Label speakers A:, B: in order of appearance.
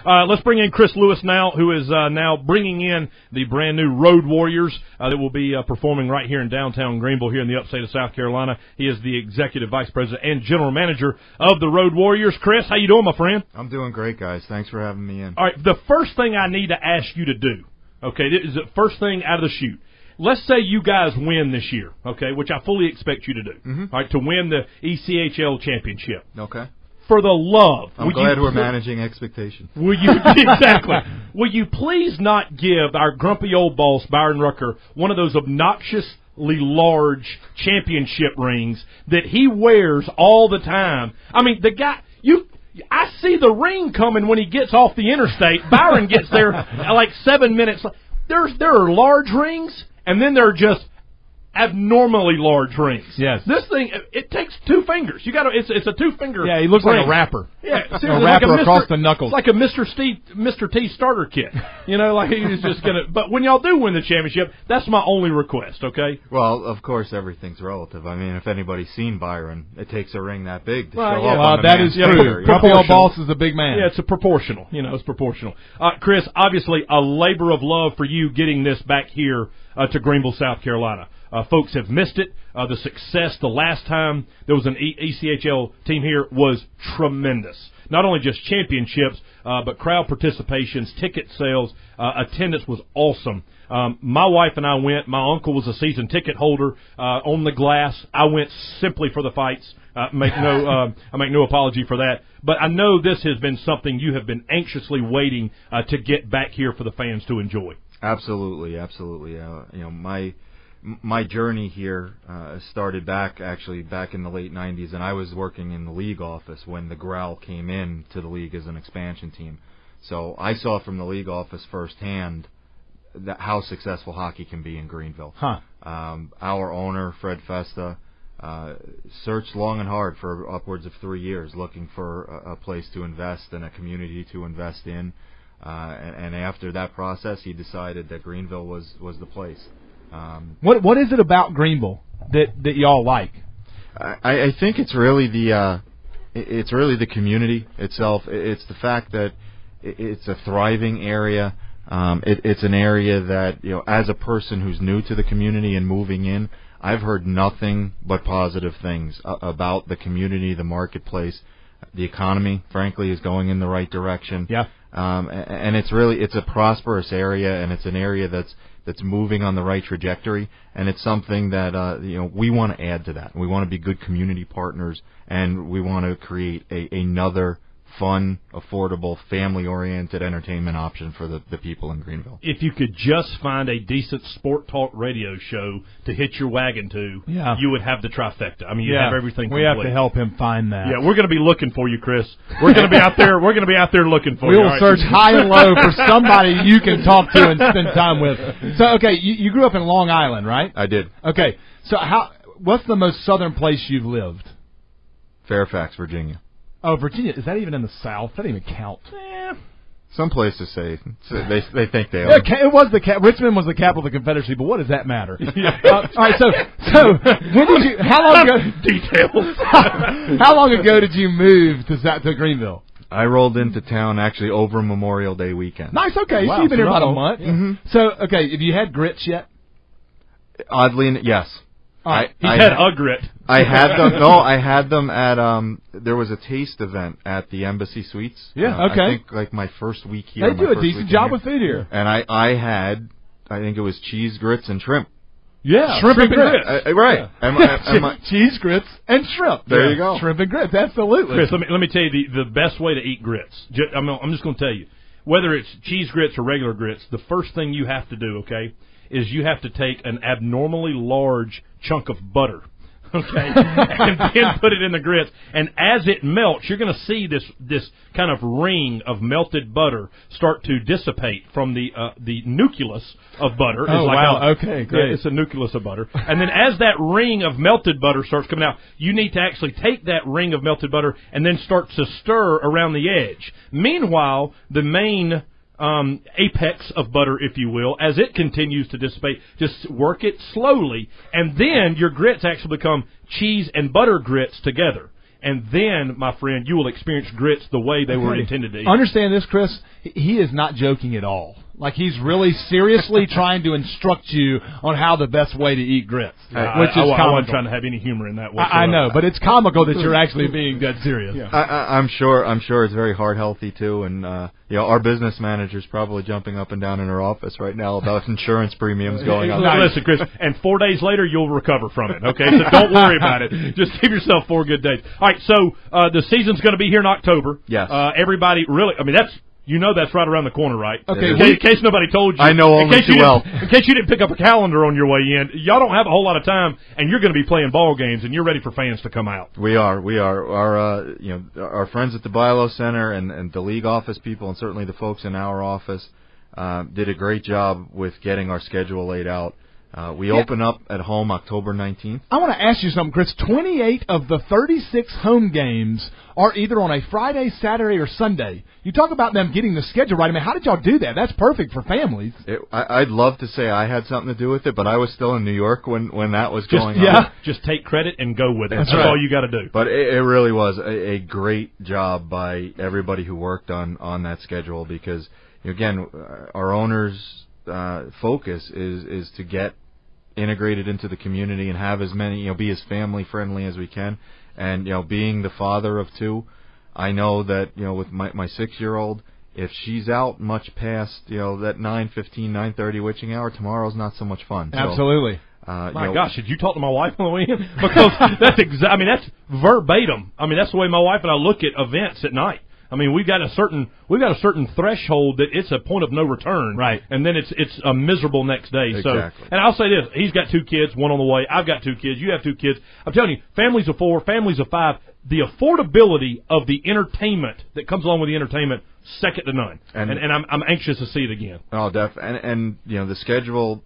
A: Let's bring in Chris Lewis now, who is now bringing in the brand new Road Warriors that will be performing right here in downtown Greenville, here in the upstate of South Carolina. He is the Executive Vice President and General Manager of the Road Warriors. Chris, how you doing, my friend?
B: I'm doing great, guys. Thanks for having me in.
A: All right, the first thing I need to ask you to do, okay, this is the first thing out of the chute. Let's say you guys win this year, okay, which I fully expect you to do, all right, to win the ECHL championship.
B: Okay.
A: For the love,
B: I'm glad we're managing expectations.
A: Will you exactly? Will you please not give our grumpy old boss Byron Rucker one of those obnoxiously large championship rings that he wears all the time? I mean, the guy I see the ring coming when he gets off the interstate. Byron gets there like 7 minutes. There are large rings. And then there are just abnormally large rings.
C: Yes.
A: This thing, it takes 2 fingers. You got to. It's a 2-finger.
C: Yeah, he looks
A: ring.
C: like a rapper.
A: Yeah,
C: a rapper across the knuckles.
A: It's like a Mr. T starter kit. You know, like he's just gonna. But when y'all do win the championship, that's my only request. Okay.
B: Well, of course, everything's relative. I mean, if anybody's seen Byron, it takes a ring that big to show up on
C: that is true. Grumpy old boss is a big man.
A: Yeah, it's proportional. You know, it's proportional. Chris, obviously, a labor of love for you getting this back here to Greenville, South Carolina. Folks have missed it. The success the last time there was an ECHL team here was tremendous. Not only just championships, but crowd participations, ticket sales, attendance was awesome. My wife and I went. My uncle was a season ticket holder on the glass. I went simply for the fights. I make no apology for that. But I know this has been something you have been anxiously waiting to get back here for the fans to enjoy.
B: Absolutely. My journey here started back in the late 90s, and I was working in the league office when the Growl came in to the league as an expansion team. So I saw from the league office firsthand how successful hockey can be in Greenville. Our owner, Fred Festa, searched long and hard for upwards of 3 years looking for a place to invest and a community to invest in. And after that process, he decided that Greenville was the place.
C: What is it about Greenville that y'all like?
B: I think it's really the community itself. It's the fact that it's a thriving area. It's an area that, you know, as a person who's new to the community and moving in, I've heard nothing but positive things about the community, the marketplace. The economy, frankly, is going in the right direction.
C: Yeah.
B: And it's a prosperous area, and it's an area that's moving on the right trajectory, and it's something that we want to add to that. We want to be good community partners, and we want to create another fun, affordable, family-oriented entertainment option for the people in Greenville.
A: If you could just find a decent sport talk radio show to hitch your wagon to, you would have the trifecta. I mean, you have everything complete.
C: We have to help him find that.
A: Yeah, we're going to be looking for you, Chris. We're going to be out there. We're going to be out there looking for you.
C: We'll search high and low for somebody you can talk to and spend time with. So, okay, you grew up in Long Island, right?
B: I did.
C: Okay, so what's the most southern place you've lived?
B: Fairfax, Virginia.
C: Oh, Virginia, is that even in the South? That doesn't even count.
B: Some places say they think they are.
C: It was Richmond was the capital of the Confederacy, but what does that matter? All right, so when did you? How long ago?
A: Details.
C: How long ago did you move to Greenville?
B: I rolled into town actually over Memorial Day weekend.
C: Nice. Okay,
A: wow,
C: so you've been here about a month.
B: Mm-hmm.
C: So okay, have you had grits yet?
B: Oddly, yes.
A: He had a grit.
B: I had them. No, I had them at there was a taste event at the Embassy Suites.
C: Yeah, okay.
B: I think like my first week here.
C: They do a decent job with food here.
B: And I think it was cheese, grits, and shrimp.
C: Yeah,
A: shrimp and grits.
B: Right.
C: Yeah. Cheese, grits, and shrimp.
B: There you go.
C: Shrimp and grits, absolutely.
A: Chris, let me tell you the best way to eat grits. I'm just going to tell you, whether it's cheese grits or regular grits, the first thing you have to do, okay, is you have to take an abnormally large chunk of butter, okay, and then put it in the grits. And as it melts, you're going to see this kind of ring of melted butter start to dissipate from the nucleus of butter.
C: Oh, wow. Okay, great.
A: Yeah, it's a nucleus of butter. And then as that ring of melted butter starts coming out, you need to actually take that ring of melted butter and then start to stir around the edge. Meanwhile, the main apex of butter, if you will, as it continues to dissipate, just work it slowly, and then your grits actually become cheese and butter grits together. and then, my friend, you will experience grits the way they were intended to eat.
C: Understand this, Chris. He is not joking at all. Like, he's really seriously trying to instruct you on how the best way to eat grits, which is comical.
A: I wasn't trying to have any humor in that whatsoever.
C: I know, but it's comical that you're actually being dead serious.
A: Yeah.
B: I'm sure it's very heart healthy too, and our business manager's probably jumping up and down in her office right now about insurance premiums going up.
A: Listen, Chris, and 4 days later you'll recover from it. Okay, so don't worry about it. Just give yourself 4 good days. All right, so the season's going to be here in October.
B: Yes.
A: Everybody, really, I mean that's. You know that's right around the corner, right?
C: Okay.
A: In case nobody told you.
B: I know only too well.
A: In case you didn't pick up a calendar on your way in, y'all don't have a whole lot of time, and you're going to be playing ball games, and you're ready for fans to come out.
B: We are. Our friends at the Bilo Center and the league office people, and certainly the folks in our office, did a great job with getting our schedule laid out. We open up at home October 19th.
C: I want to ask you something, Chris. 28 of the 36 home games are either on a Friday, Saturday, or Sunday. You talk about them getting the schedule right. I mean, how did y'all do that? That's perfect for families.
B: I'd love to say I had something to do with it, but I was still in New York when that was going on.
A: Just take credit and go with it.
C: That's
A: That's
C: right.
A: all you got to do.
B: But it really was a great job by everybody who worked on that schedule because, again, our owners' focus is to get integrated into the community and have as many, be as family friendly as we can. And, being the father of 2, I know that, with my 6-year-old, if she's out much past, that 9:15, 9:30 witching hour, tomorrow's not so much fun.
C: Absolutely.
B: So,
A: my gosh, did you talk to my wife on the way in? Because that's verbatim. I mean, that's the way my wife and I look at events at night. I mean, we've got a certain threshold that it's a point of no return,
C: right?
A: And then it's a miserable next day.
B: Exactly.
A: So, and I'll say this: he's got 2 kids, 1 on the way. I've got 2 kids. You have 2 kids. I'm telling you, families of 4, families of 5. The affordability of the entertainment that comes along with the entertainment, second to none. And I'm anxious to see it again.
B: Oh, and the schedule